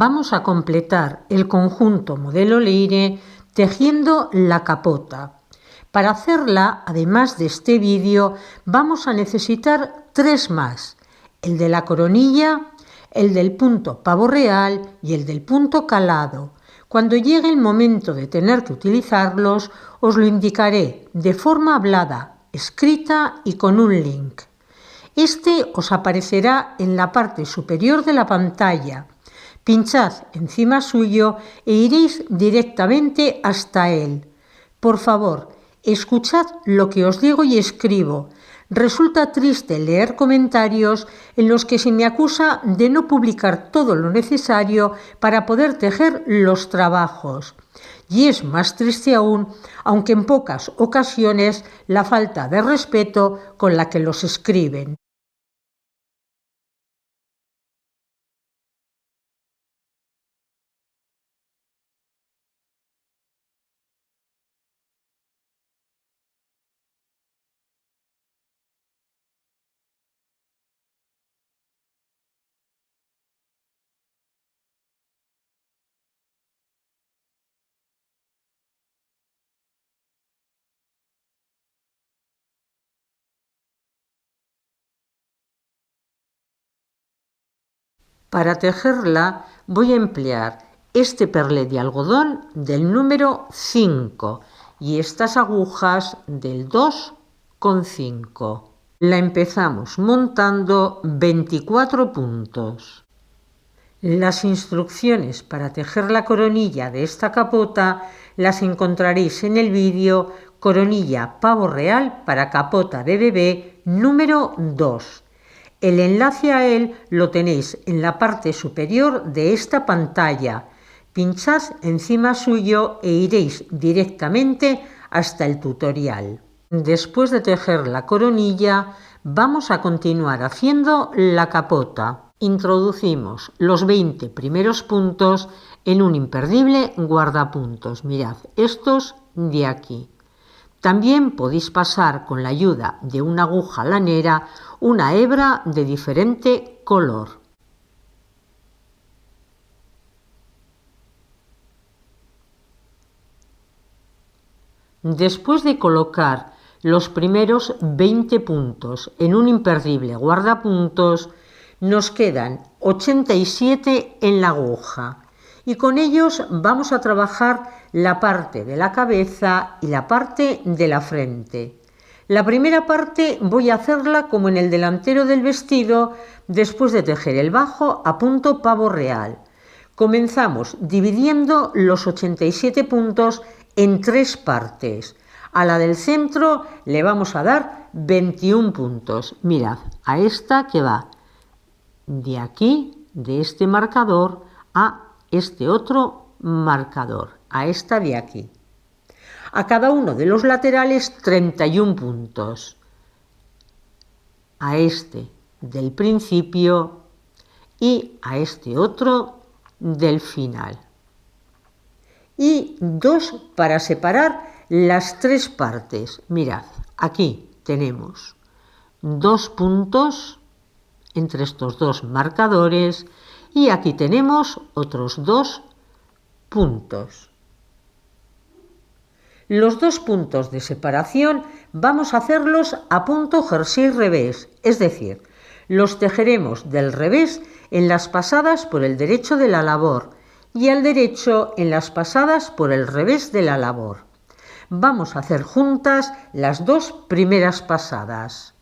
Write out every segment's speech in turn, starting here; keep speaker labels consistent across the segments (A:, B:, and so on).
A: vamos a completar el conjunto modelo Leire tejiendo la capota. Para hacerla, además de este vídeo, vamos a necesitar 3 más: el de la coronilla, el del punto pavo real y el del punto calado. Cuando llegue el momento de tener que utilizarlos, os lo indicaré de forma hablada, escrita y con un link. Este os aparecerá en la parte superior de la pantalla. Pinchad encima suyo e iréis directamente hasta él. Por favor, escuchad lo que os digo y escribo. Resulta triste leer comentarios en los que se me acusa de no publicar todo lo necesario para poder tejer los trabajos. Y es más triste aún, aunque en pocas ocasiones, la falta de respeto con la que los escriben. Para tejerla voy a emplear este perlé de algodón del número 5 y estas agujas del 2,5. La empezamos montando 24 puntos. Las instrucciones para tejer la coronilla de esta capota las encontraréis en el vídeo Coronilla pavo real para capota de bebé número 2. El enlace a él lo tenéis en la parte superior de esta pantalla. Pinchad encima suyo e iréis directamente hasta el tutorial. Después de tejer la coronilla, vamos a continuar haciendo la capota. Introducimos los 20 primeros puntos en un imperdible guardapuntos. Mirad, estos de aquí. También podéis pasar con la ayuda de una aguja lanera una hebra de diferente color. Después de colocar los primeros 20 puntos en un imperdible guardapuntos, nos quedan 87 en la aguja y con ellos vamos a trabajar la parte de la cabeza y la parte de la frente. La primera parte voy a hacerla como en el delantero del vestido, después de tejer el bajo a punto pavo real. Comenzamos dividiendo los 87 puntos en 3 partes. A la del centro le vamos a dar 21 puntos. Mirad, a esta que va de aquí, de este marcador, a este otro marcador, a esta de aquí. A cada uno de los laterales 31 puntos. A este del principio y a este otro del final. Y 2 para separar las 3 partes. Mirad, aquí tenemos 2 puntos entre estos 2 marcadores y aquí tenemos otros 2 puntos. Los 2 puntos de separación vamos a hacerlos a punto jersey revés, es decir, los tejeremos del revés en las pasadas por el derecho de la labor y al derecho en las pasadas por el revés de la labor. Vamos a hacer juntas las 2 primeras pasadas.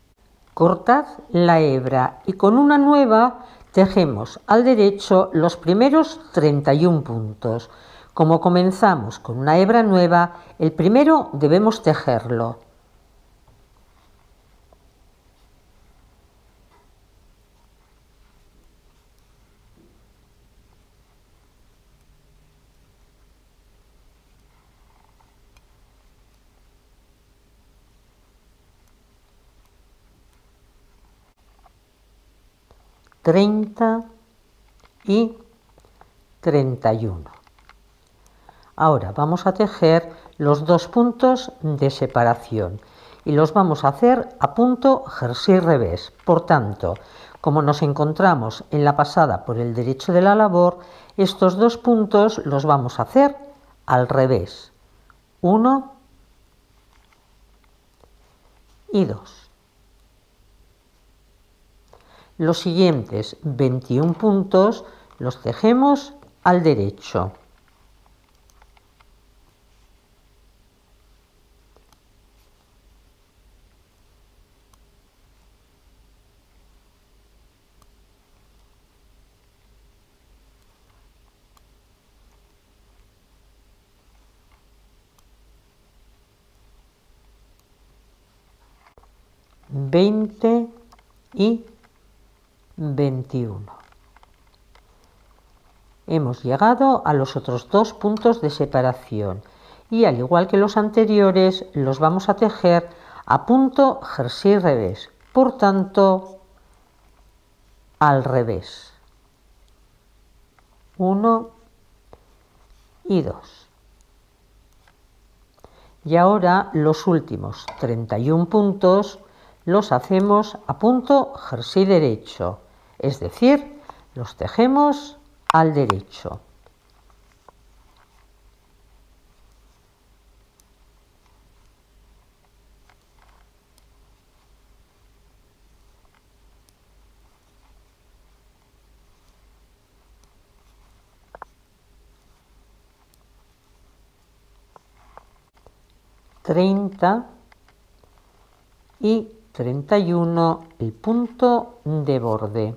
A: Cortad la hebra y con una nueva tejemos al derecho los primeros 31 puntos. Como comenzamos con una hebra nueva, el primero debemos tejerlo. Y 31. Ahora vamos a tejer los 2 puntos de separación y los vamos a hacer a punto jersey revés. Por tanto, Como nos encontramos en la pasada por el derecho de la labor, estos 2 puntos los vamos a hacer al revés. 1 y 2. Los siguientes 21 puntos los tejemos al derecho. Veinte y 21. Hemos llegado a los otros 2 puntos de separación y, al igual que los anteriores, los vamos a tejer a punto jersey revés, por tanto al revés. 1 y 2. Y ahora los últimos 31 puntos los hacemos a punto jersey derecho, es decir, los tejemos al derecho. Treinta y 31 el punto de borde.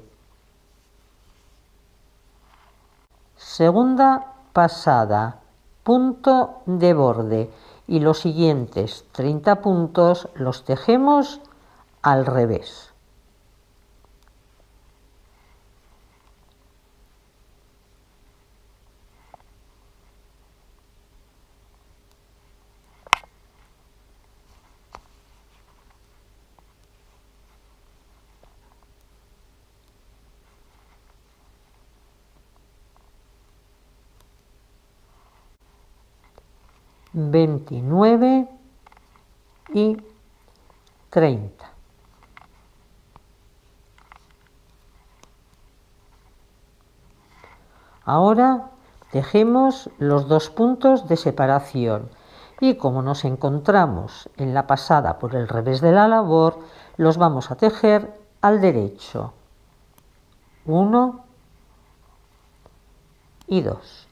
A: Segunda pasada, punto de borde, y los siguientes 30 puntos los tejemos al revés. Veintinueve y 30. Ahora tejemos los 2 puntos de separación y, como nos encontramos en la pasada por el revés de la labor, los vamos a tejer al derecho. 1 y 2.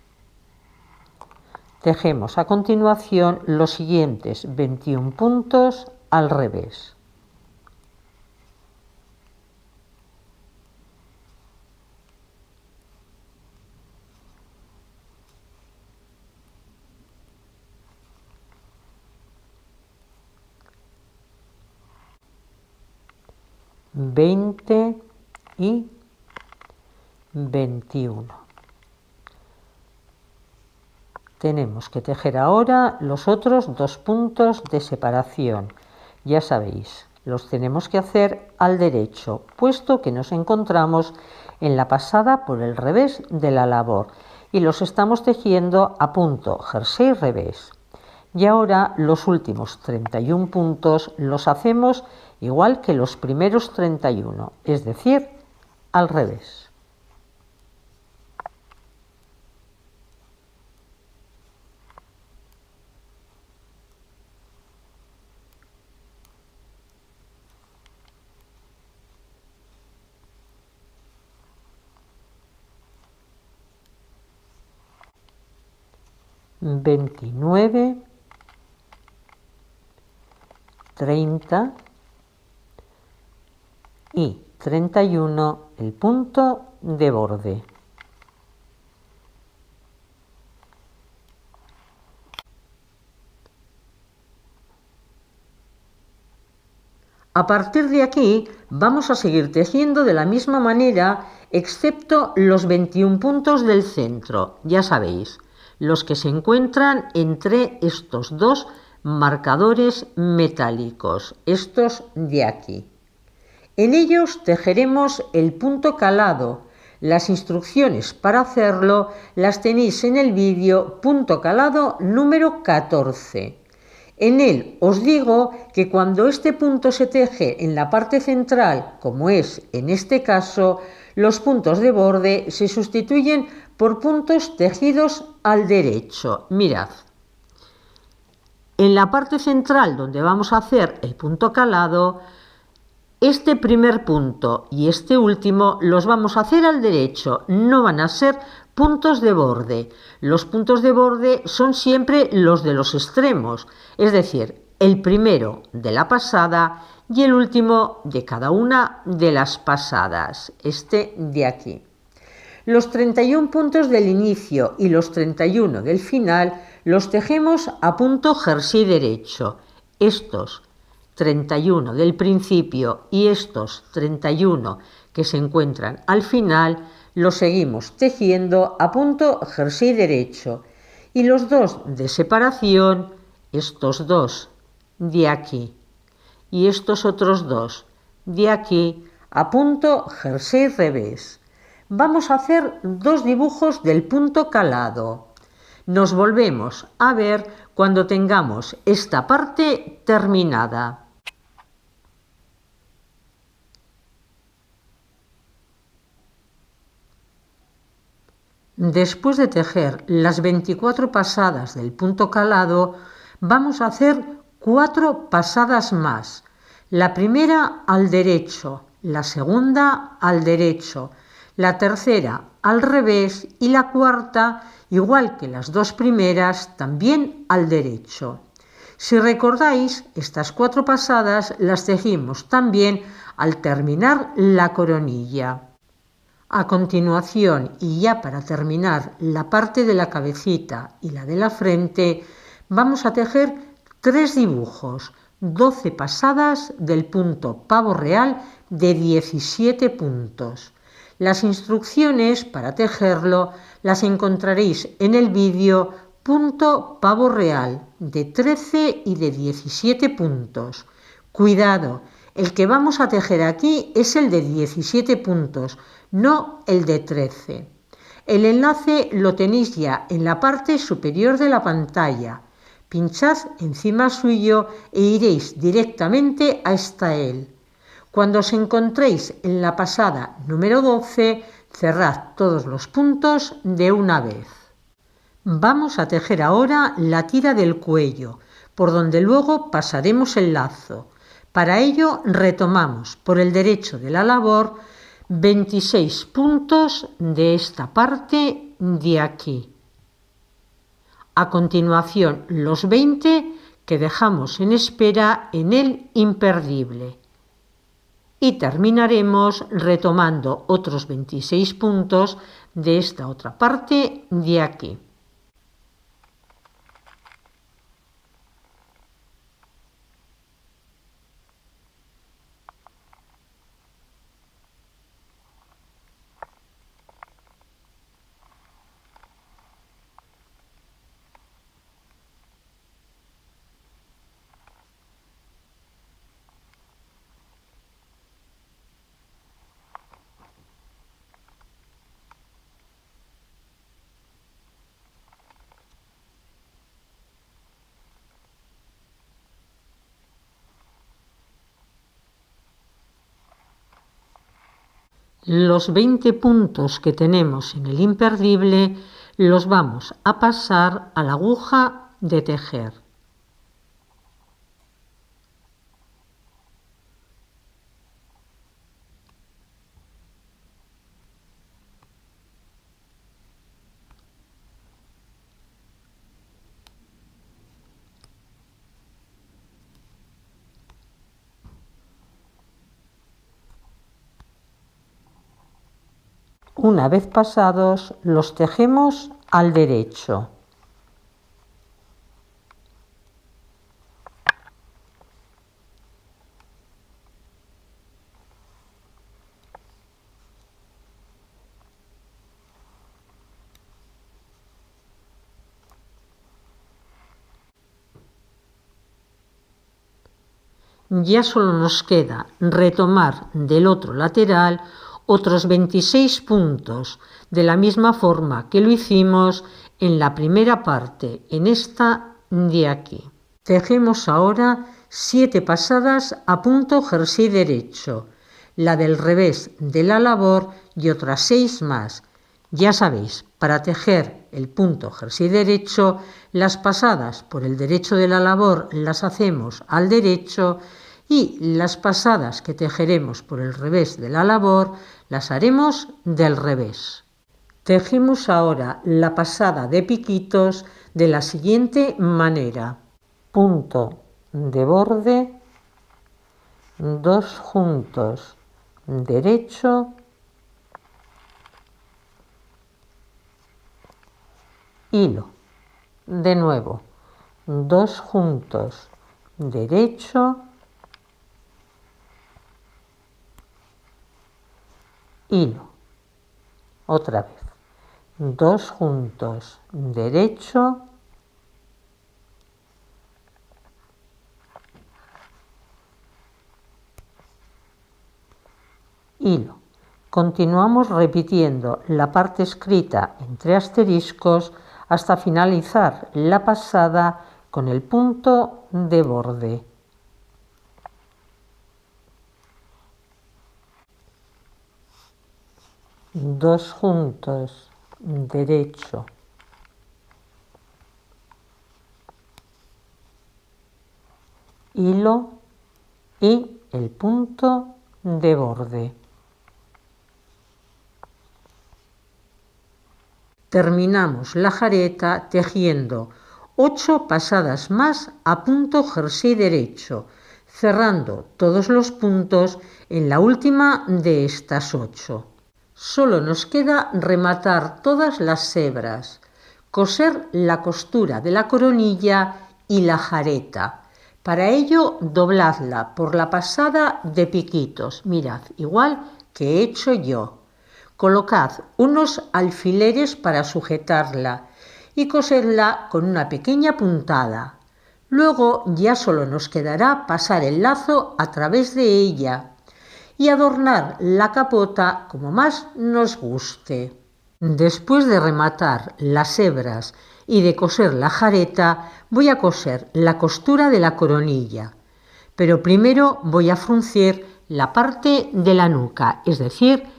A: Tejemos a continuación los siguientes 21 puntos al revés. Veinte y 21. Tenemos que tejer ahora los otros 2 puntos de separación. Ya sabéis, los tenemos que hacer al derecho, puesto que nos encontramos en la pasada por el revés de la labor y los estamos tejiendo a punto jersey revés. Y ahora los últimos 31 puntos los hacemos igual que los primeros 31, es decir, al revés. Veintinueve, 30 y 31 el punto de borde. A partir de aquí vamos a seguir tejiendo de la misma manera, excepto los 21 puntos del centro, ya sabéis, los que se encuentran entre estos 2 marcadores metálicos, estos de aquí. En ellos tejeremos el punto calado. Las instrucciones para hacerlo las tenéis en el vídeo punto calado número 14. En él os digo que cuando este punto se teje en la parte central, como es en este caso, los puntos de borde se sustituyen por puntos tejidos al derecho. Mirad. En la parte central donde vamos a hacer el punto calado, este primer punto y este último los vamos a hacer al derecho, no van a ser puntos de borde. Los puntos de borde son siempre los de los extremos, es decir, el primero de la pasada y el último de cada una de las pasadas, este de aquí. Los 31 puntos del inicio y los 31 del final los tejemos a punto jersey derecho. Estos 31 del principio y estos 31 que se encuentran al final los seguimos tejiendo a punto jersey derecho. Y los dos de separación, estos dos de aquí y estos otros dos de aquí, a punto jersey revés. Vamos a hacer dos dibujos del punto calado. Nos volvemos a ver cuando tengamos esta parte terminada. Después de tejer las 24 pasadas del punto calado, vamos a hacer 4 pasadas más. La primera al derecho, la segunda al derecho, la tercera al revés y la cuarta, igual que las dos primeras, también al derecho. Si recordáis, estas 4 pasadas las tejimos también al terminar la coronilla. A continuación, y ya para terminar la parte de la cabecita y la de la frente, vamos a tejer 3 dibujos, 12 pasadas del punto pavo real de 17 puntos. Las instrucciones para tejerlo las encontraréis en el vídeo punto pavo real de 13 y de 17 puntos. Cuidado, el que vamos a tejer aquí es el de 17 puntos, no el de 13. El enlace lo tenéis ya en la parte superior de la pantalla. Pinchad encima suyo e iréis directamente hasta él. Cuando os encontréis en la pasada número 12, cerrad todos los puntos de una vez. Vamos a tejer ahora la tira del cuello, por donde luego pasaremos el lazo. Para ello retomamos por el derecho de la labor 26 puntos de esta parte de aquí. A continuación los 20 que dejamos en espera en el imperdible. Y terminaremos retomando otros 26 puntos de esta otra parte de aquí. Los 20 puntos que tenemos en el imperdible los vamos a pasar a la aguja de tejer. Una vez pasados, los tejemos al derecho. Ya solo nos queda retomar del otro lateral otros 26 puntos, de la misma forma que lo hicimos en la primera parte, en esta de aquí. Tejemos ahora 7 pasadas a punto jersey derecho, la del revés de la labor y otras 6 más. Ya sabéis, para tejer el punto jersey derecho, las pasadas por el derecho de la labor las hacemos al derecho y las pasadas que tejeremos por el revés de la labor las haremos del revés. Tejemos ahora la pasada de piquitos de la siguiente manera. Punto de borde, 2 juntos derecho, hilo, de nuevo 2 juntos derecho, hilo, otra vez 2 juntos derecho, hilo. Continuamos repitiendo la parte escrita entre asteriscos hasta finalizar la pasada con el punto de borde. Dos juntos derecho, hilo y el punto de borde. Terminamos la jareta tejiendo 8 pasadas más a punto jersey derecho, cerrando todos los puntos en la última de estas 8. Solo nos queda rematar todas las hebras, coser la costura de la coronilla y la jareta. Para ello dobladla por la pasada de piquitos, mirad, igual que he hecho yo. Colocad unos alfileres para sujetarla y coserla con una pequeña puntada. Luego ya solo nos quedará pasar el lazo a través de ella y adornar la capota como más nos guste. Después de rematar las hebras y de coser la jareta, voy a coser la costura de la coronilla. Pero primero voy a fruncir la parte de la nuca, es decir,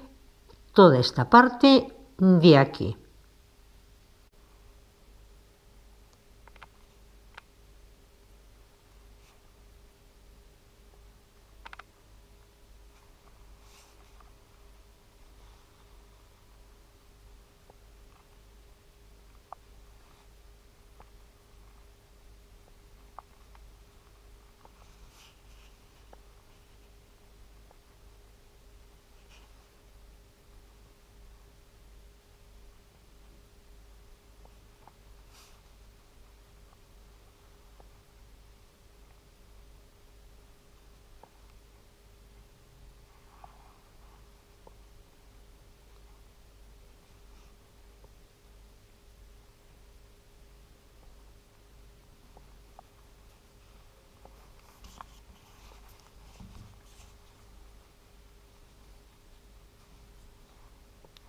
A: toda esta parte de aquí.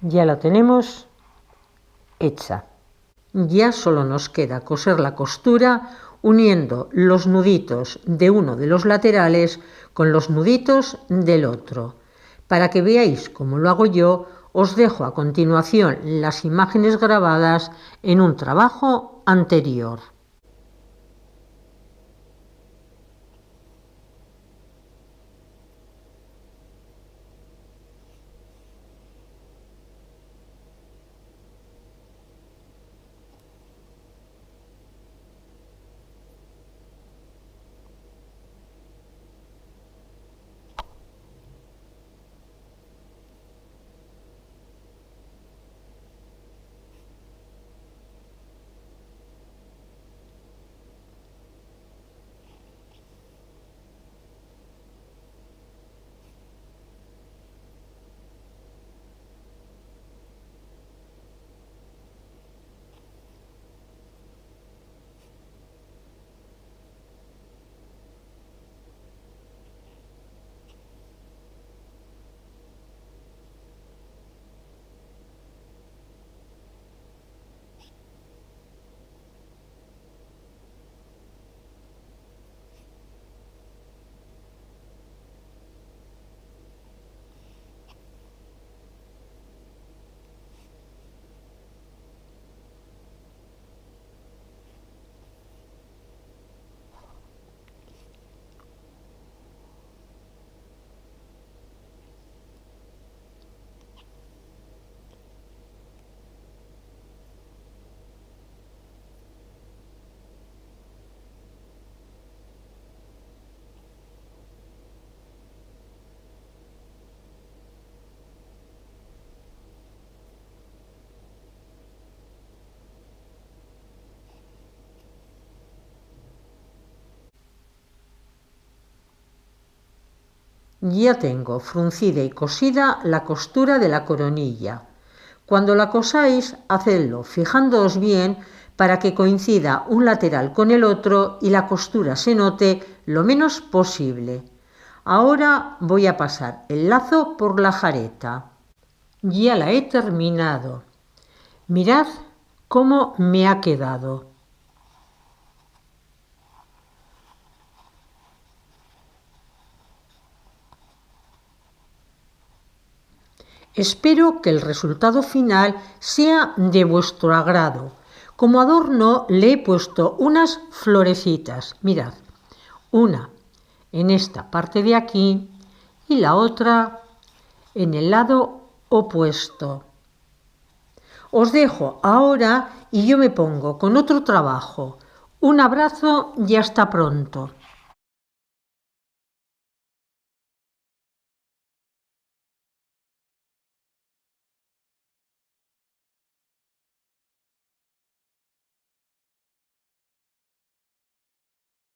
A: Ya la tenemos hecha. Ya solo nos queda coser la costura uniendo los nuditos de uno de los laterales con los nuditos del otro. Para que veáis cómo lo hago yo, os dejo a continuación las imágenes grabadas en un trabajo anterior. Ya tengo fruncida y cosida la costura de la coronilla. Cuando la cosáis, hacedlo fijándoos bien para que coincida un lateral con el otro y la costura se note lo menos posible. Ahora voy a pasar el lazo por la jareta. Ya la he terminado. Mirad cómo me ha quedado. Espero que el resultado final sea de vuestro agrado. Como adorno le he puesto unas florecitas. Mirad, una en esta parte de aquí y la otra en el lado opuesto. Os dejo ahora y yo me pongo con otro trabajo. Un abrazo y hasta pronto.